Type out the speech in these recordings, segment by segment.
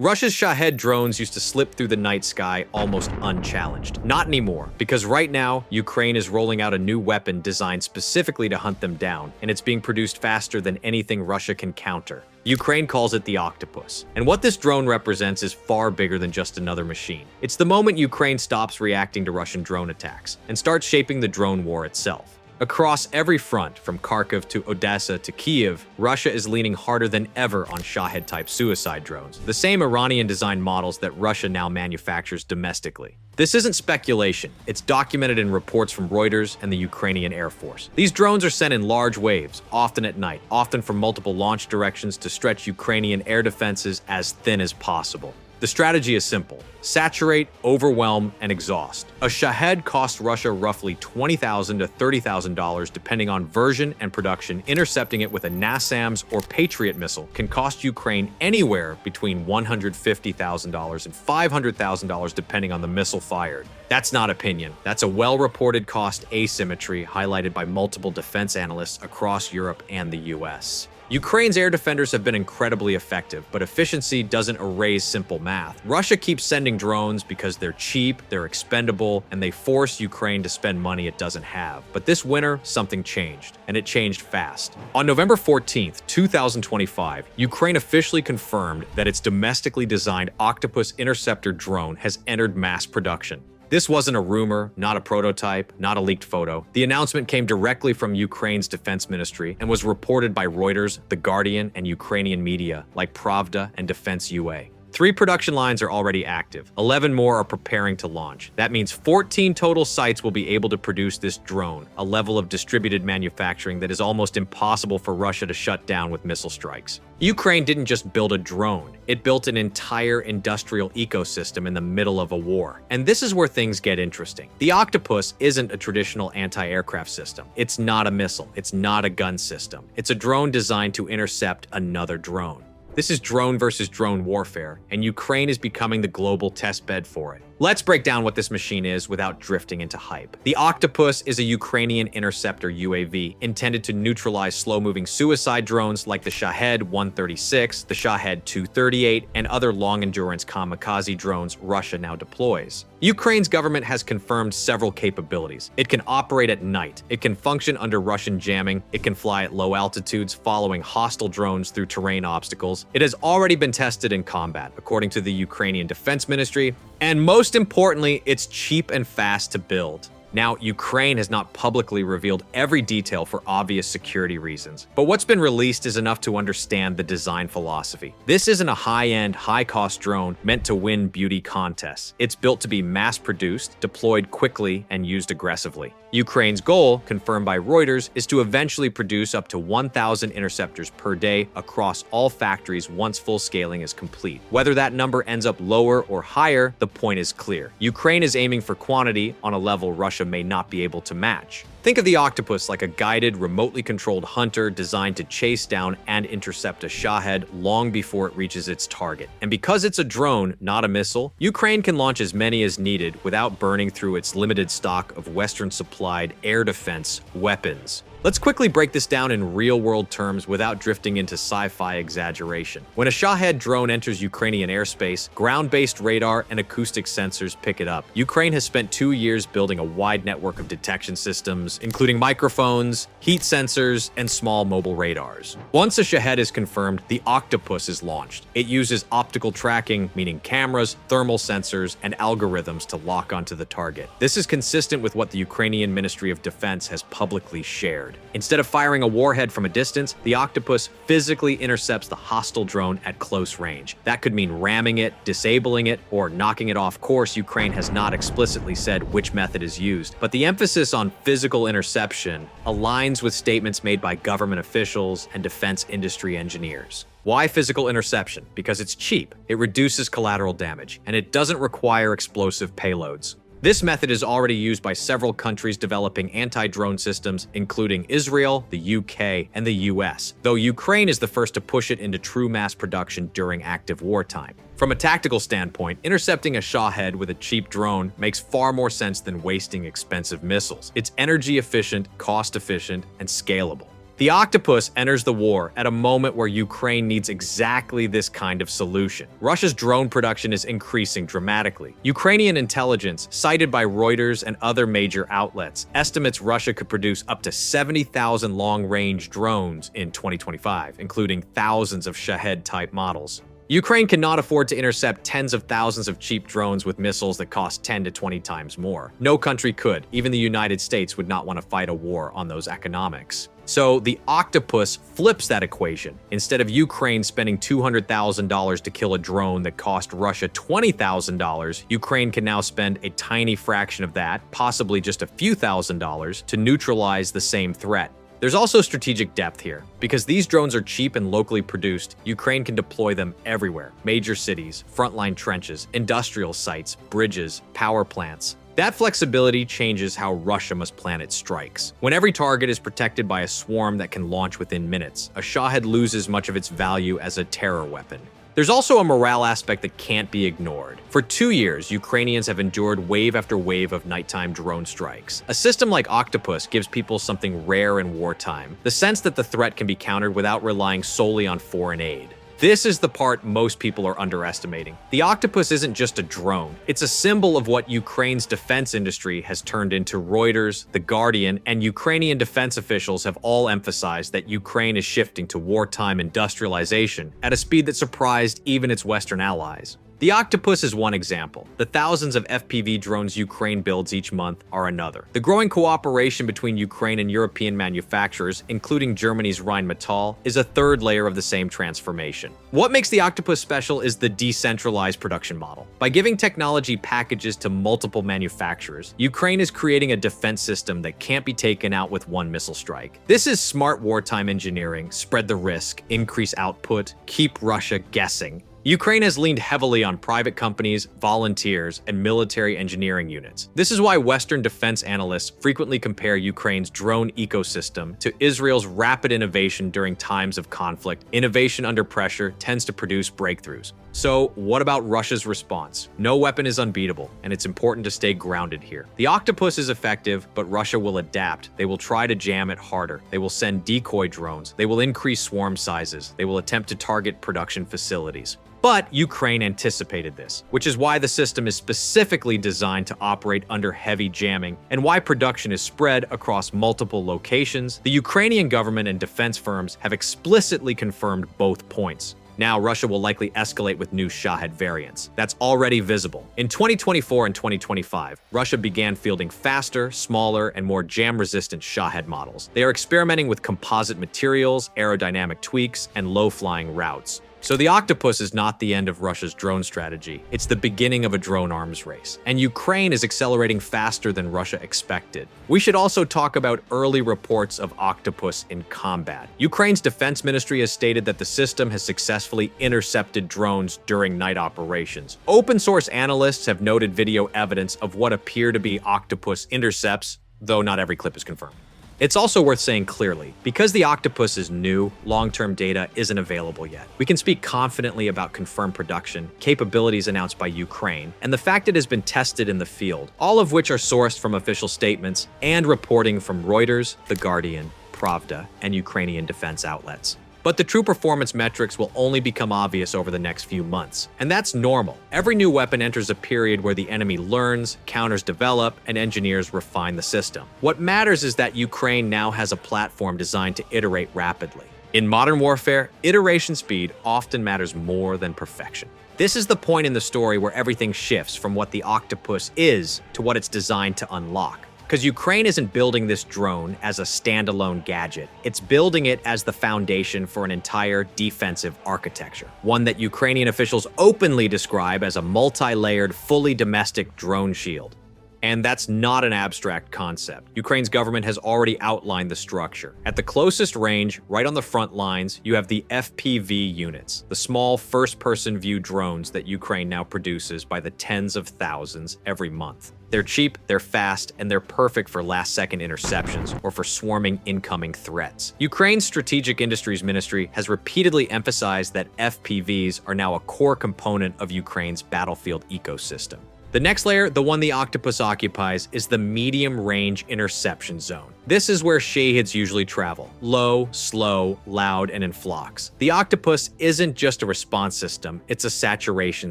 Russia's Shahed drones used to slip through the night sky almost unchallenged. Not anymore, because right now, Ukraine is rolling out a new weapon designed specifically to hunt them down, and it's being produced faster than anything Russia can counter. Ukraine calls it the Octopus. And what this drone represents is far bigger than just another machine. It's the moment Ukraine stops reacting to Russian drone attacks and starts shaping the drone war itself. Across every front, from Kharkiv to Odessa to Kyiv, Russia is leaning harder than ever on Shahed-type suicide drones, the same Iranian-designed models that Russia now manufactures domestically. This isn't speculation, it's documented in reports from Reuters and the Ukrainian Air Force. These drones are sent in large waves, often at night, often from multiple launch directions to stretch Ukrainian air defenses as thin as possible. The strategy is simple: saturate, overwhelm, and exhaust. A Shahed costs Russia roughly $20,000 to $30,000 depending on version and production. Intercepting it with a NASAMS or Patriot missile can cost Ukraine anywhere between $150,000 and $500,000 depending on the missile fired. That's not opinion. That's a well-reported cost asymmetry highlighted by multiple defense analysts across Europe and the US. Ukraine's air defenders have been incredibly effective, but efficiency doesn't erase simple math. Russia keeps sending drones because they're cheap, they're expendable, and they force Ukraine to spend money it doesn't have. But this winter, something changed, and it changed fast. On November 14th, 2025, Ukraine officially confirmed that its domestically designed Octopus interceptor drone has entered mass production. This wasn't a rumor, not a prototype, not a leaked photo. The announcement came directly from Ukraine's defense ministry and was reported by Reuters, The Guardian, and Ukrainian media like Pravda and Defense UA. 3 production lines are already active. 11 more are preparing to launch. That means 14 total sites will be able to produce this drone, a level of distributed manufacturing that is almost impossible for Russia to shut down with missile strikes. Ukraine didn't just build a drone, it built an entire industrial ecosystem in the middle of a war. And this is where things get interesting. The Octopus isn't a traditional anti-aircraft system. It's not a missile. It's not a gun system. It's a drone designed to intercept another drone. This is drone versus drone warfare, and Ukraine is becoming the global testbed for it. Let's break down what this machine is without drifting into hype. The Octopus is a Ukrainian interceptor UAV intended to neutralize slow-moving suicide drones like the Shahed 136, the Shahed 238, and other long-endurance kamikaze drones Russia now deploys. Ukraine's government has confirmed several capabilities. It can operate at night, it can function under Russian jamming, it can fly at low altitudes following hostile drones through terrain obstacles. It has already been tested in combat, according to the Ukrainian Defense Ministry, and most importantly, it's cheap and fast to build. Now, Ukraine has not publicly revealed every detail for obvious security reasons, but what's been released is enough to understand the design philosophy. This isn't a high-end, high-cost drone meant to win beauty contests. It's built to be mass-produced, deployed quickly, and used aggressively. Ukraine's goal, confirmed by Reuters, is to eventually produce up to 1,000 interceptors per day across all factories once full scaling is complete. Whether that number ends up lower or higher, the point is clear. Ukraine is aiming for quantity on a level Russia may not be able to match. Think of the Octopus like a guided, remotely controlled hunter designed to chase down and intercept a Shahed long before it reaches its target. And because it's a drone, not a missile, Ukraine can launch as many as needed without burning through its limited stock of Western-supplied air defense weapons. Let's quickly break this down in real-world terms without drifting into sci-fi exaggeration. When a Shahed drone enters Ukrainian airspace, ground-based radar and acoustic sensors pick it up. Ukraine has spent 2 years building a wide network of detection systems, including microphones, heat sensors, and small mobile radars. Once a Shahed is confirmed, the Octopus is launched. It uses optical tracking, meaning cameras, thermal sensors, and algorithms to lock onto the target. This is consistent with what the Ukrainian Ministry of Defense has publicly shared. Instead of firing a warhead from a distance, the Octopus physically intercepts the hostile drone at close range. That could mean ramming it, disabling it, or knocking it off course. Ukraine has not explicitly said which method is used, but the emphasis on physical interception aligns with statements made by government officials and defense industry engineers. Why physical interception? Because it's cheap, it reduces collateral damage, and it doesn't require explosive payloads. This method is already used by several countries developing anti-drone systems, including Israel, the UK, and the US, though Ukraine is the first to push it into true mass production during active wartime. From a tactical standpoint, intercepting a Shahed with a cheap drone makes far more sense than wasting expensive missiles. It's energy efficient, cost efficient, and scalable. The Octopus enters the war at a moment where Ukraine needs exactly this kind of solution. Russia's drone production is increasing dramatically. Ukrainian intelligence, cited by Reuters and other major outlets, estimates Russia could produce up to 70,000 long-range drones in 2025, including thousands of Shahed-type models. Ukraine cannot afford to intercept tens of thousands of cheap drones with missiles that cost 10 to 20 times more. No country could. Even the United States would not want to fight a war on those economics. So the Octopus flips that equation. Instead of Ukraine spending $200,000 to kill a drone that cost Russia $20,000, Ukraine can now spend a tiny fraction of that, possibly just a few $1,000s, to neutralize the same threat. There's also strategic depth here. Because these drones are cheap and locally produced, Ukraine can deploy them everywhere. Major cities, frontline trenches, industrial sites, bridges, power plants. That flexibility changes how Russia must plan its strikes. When every target is protected by a swarm that can launch within minutes, a Shahed loses much of its value as a terror weapon. There's also a morale aspect that can't be ignored. For 2 years, Ukrainians have endured wave after wave of nighttime drone strikes. A system like Octopus gives people something rare in wartime, the sense that the threat can be countered without relying solely on foreign aid. This is the part most people are underestimating. The Octopus isn't just a drone. It's a symbol of what Ukraine's defense industry has turned into. Reuters, The Guardian, and Ukrainian defense officials have all emphasized that Ukraine is shifting to wartime industrialization at a speed that surprised even its Western allies. The Octopus is one example. The thousands of FPV drones Ukraine builds each month are another. The growing cooperation between Ukraine and European manufacturers, including Germany's Rheinmetall, is a third layer of the same transformation. What makes the Octopus special is the decentralized production model. By giving technology packages to multiple manufacturers, Ukraine is creating a defense system that can't be taken out with one missile strike. This is smart wartime engineering: spread the risk, increase output, keep Russia guessing. Ukraine has leaned heavily on private companies, volunteers, and military engineering units. This is why Western defense analysts frequently compare Ukraine's drone ecosystem to Israel's rapid innovation during times of conflict. Innovation under pressure tends to produce breakthroughs. So, what about Russia's response? No weapon is unbeatable, and it's important to stay grounded here. The Octopus is effective, but Russia will adapt. They will try to jam it harder. They will send decoy drones. They will increase swarm sizes. They will attempt to target production facilities. But Ukraine anticipated this, which is why the system is specifically designed to operate under heavy jamming and why production is spread across multiple locations. The Ukrainian government and defense firms have explicitly confirmed both points. Now, Russia will likely escalate with new Shahed variants. That's already visible. In 2024 and 2025, Russia began fielding faster, smaller, and more jam-resistant Shahed models. They are experimenting with composite materials, aerodynamic tweaks, and low-flying routes. So the Octopus is not the end of Russia's drone strategy. It's the beginning of a drone arms race. And Ukraine is accelerating faster than Russia expected. We should also talk about early reports of Octopus in combat. Ukraine's defense ministry has stated that the system has successfully intercepted drones during night operations. Open source analysts have noted video evidence of what appear to be Octopus intercepts, though not every clip is confirmed. It's also worth saying clearly, because the Octopus is new, long-term data isn't available yet. We can speak confidently about confirmed production, capabilities announced by Ukraine, and the fact it has been tested in the field, all of which are sourced from official statements and reporting from Reuters, The Guardian, Pravda, and Ukrainian defense outlets. But the true performance metrics will only become obvious over the next few months. And that's normal. Every new weapon enters a period where the enemy learns, counters develop, and engineers refine the system. What matters is that Ukraine now has a platform designed to iterate rapidly. In modern warfare, iteration speed often matters more than perfection. This is the point in the story where everything shifts from what the Octopus is to what it's designed to unlock. Because Ukraine isn't building this drone as a standalone gadget. It's building it as the foundation for an entire defensive architecture, one that Ukrainian officials openly describe as a multi-layered, fully domestic drone shield. And that's not an abstract concept. Ukraine's government has already outlined the structure. At the closest range, right on the front lines, you have the FPV units, the small first-person view drones that Ukraine now produces by the tens of thousands every month. They're cheap, they're fast, and they're perfect for last-second interceptions or for swarming incoming threats. Ukraine's Strategic Industries Ministry has repeatedly emphasized that FPVs are now a core component of Ukraine's battlefield ecosystem. The next layer, the one the Octopus occupies, is the medium-range interception zone. This is where Shaheds usually travel: low, slow, loud, and in flocks. The Octopus isn't just a response system, it's a saturation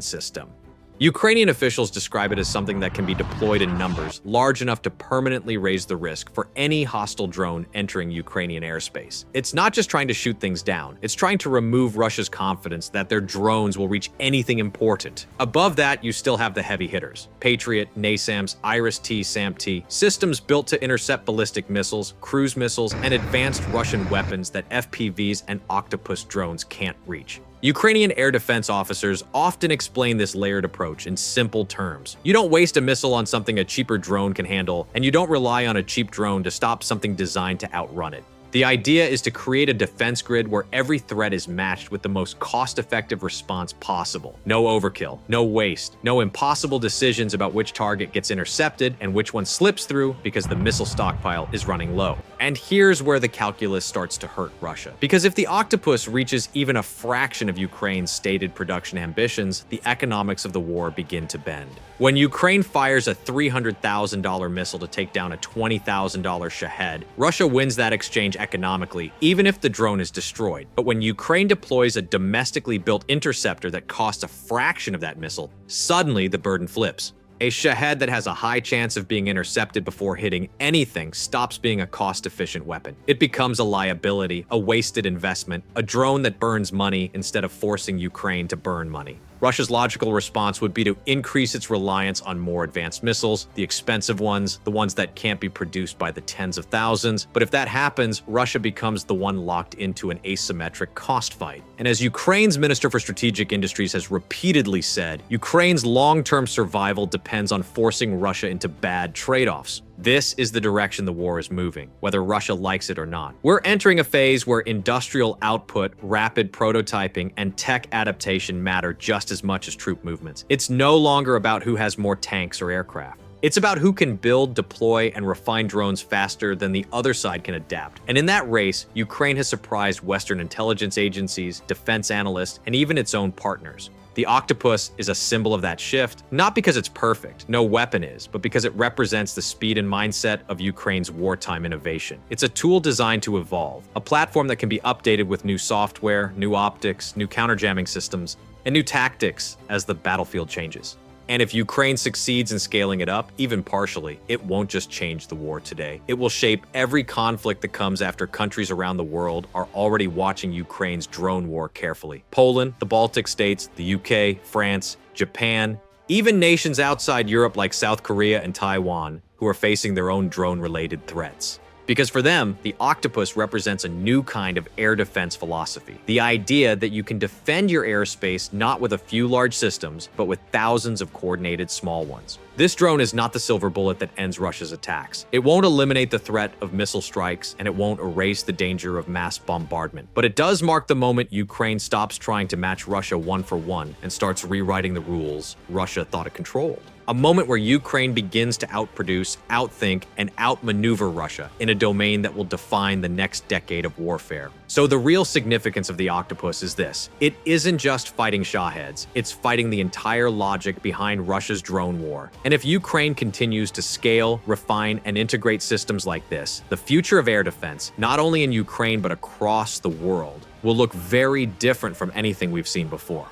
system. Ukrainian officials describe it as something that can be deployed in numbers large enough to permanently raise the risk for any hostile drone entering Ukrainian airspace. It's not just trying to shoot things down, it's trying to remove Russia's confidence that their drones will reach anything important. Above that, you still have the heavy hitters: Patriot, NASAMS, Iris-T, SAM-T, systems built to intercept ballistic missiles, cruise missiles, and advanced Russian weapons that FPVs and Octopus drones can't reach. Ukrainian air defense officers often explain this layered approach in simple terms. You don't waste a missile on something a cheaper drone can handle, and you don't rely on a cheap drone to stop something designed to outrun it. The idea is to create a defense grid where every threat is matched with the most cost-effective response possible. No overkill, no waste, no impossible decisions about which target gets intercepted and which one slips through because the missile stockpile is running low. And here's where the calculus starts to hurt Russia. Because if the Octopus reaches even a fraction of Ukraine's stated production ambitions, the economics of the war begin to bend. When Ukraine fires a $300,000 missile to take down a $20,000 Shahed, Russia wins that exchange economically, even if the drone is destroyed. But when Ukraine deploys a domestically built interceptor that costs a fraction of that missile, suddenly the burden flips. A Shahed that has a high chance of being intercepted before hitting anything stops being a cost-efficient weapon. It becomes a liability, a wasted investment, a drone that burns money instead of forcing Ukraine to burn money. Russia's logical response would be to increase its reliance on more advanced missiles, the expensive ones, the ones that can't be produced by the tens of thousands. But if that happens, Russia becomes the one locked into an asymmetric cost fight. And as Ukraine's Minister for Strategic Industries has repeatedly said, Ukraine's long-term survival depends on forcing Russia into bad trade-offs. This is the direction the war is moving, whether Russia likes it or not. We're entering a phase where industrial output, rapid prototyping, and tech adaptation matter just as much as troop movements. It's no longer about who has more tanks or aircraft. It's about who can build, deploy, and refine drones faster than the other side can adapt. And in that race, Ukraine has surprised Western intelligence agencies, defense analysts, and even its own partners. The Octopus is a symbol of that shift, not because it's perfect, no weapon is, but because it represents the speed and mindset of Ukraine's wartime innovation. It's a tool designed to evolve, a platform that can be updated with new software, new optics, new counterjamming systems, and new tactics as the battlefield changes. And if Ukraine succeeds in scaling it up, even partially, it won't just change the war today. It will shape every conflict that comes after countries around the world are already watching Ukraine's drone war carefully. Poland, the Baltic states, the UK, France, Japan, even nations outside Europe like South Korea and Taiwan, who are facing their own drone-related threats. Because for them, the Octopus represents a new kind of air defense philosophy. The idea that you can defend your airspace not with a few large systems, but with thousands of coordinated small ones. This drone is not the silver bullet that ends Russia's attacks. It won't eliminate the threat of missile strikes, and it won't erase the danger of mass bombardment. But it does mark the moment Ukraine stops trying to match Russia one for one and starts rewriting the rules Russia thought it controlled. A moment where Ukraine begins to outproduce, outthink, and outmaneuver Russia in a domain that will define the next decade of warfare. So the real significance of the Octopus is this: it isn't just fighting Shaheds, it's fighting the entire logic behind Russia's drone war. And if Ukraine continues to scale, refine, and integrate systems like this, the future of air defense, not only in Ukraine but across the world, will look very different from anything we've seen before.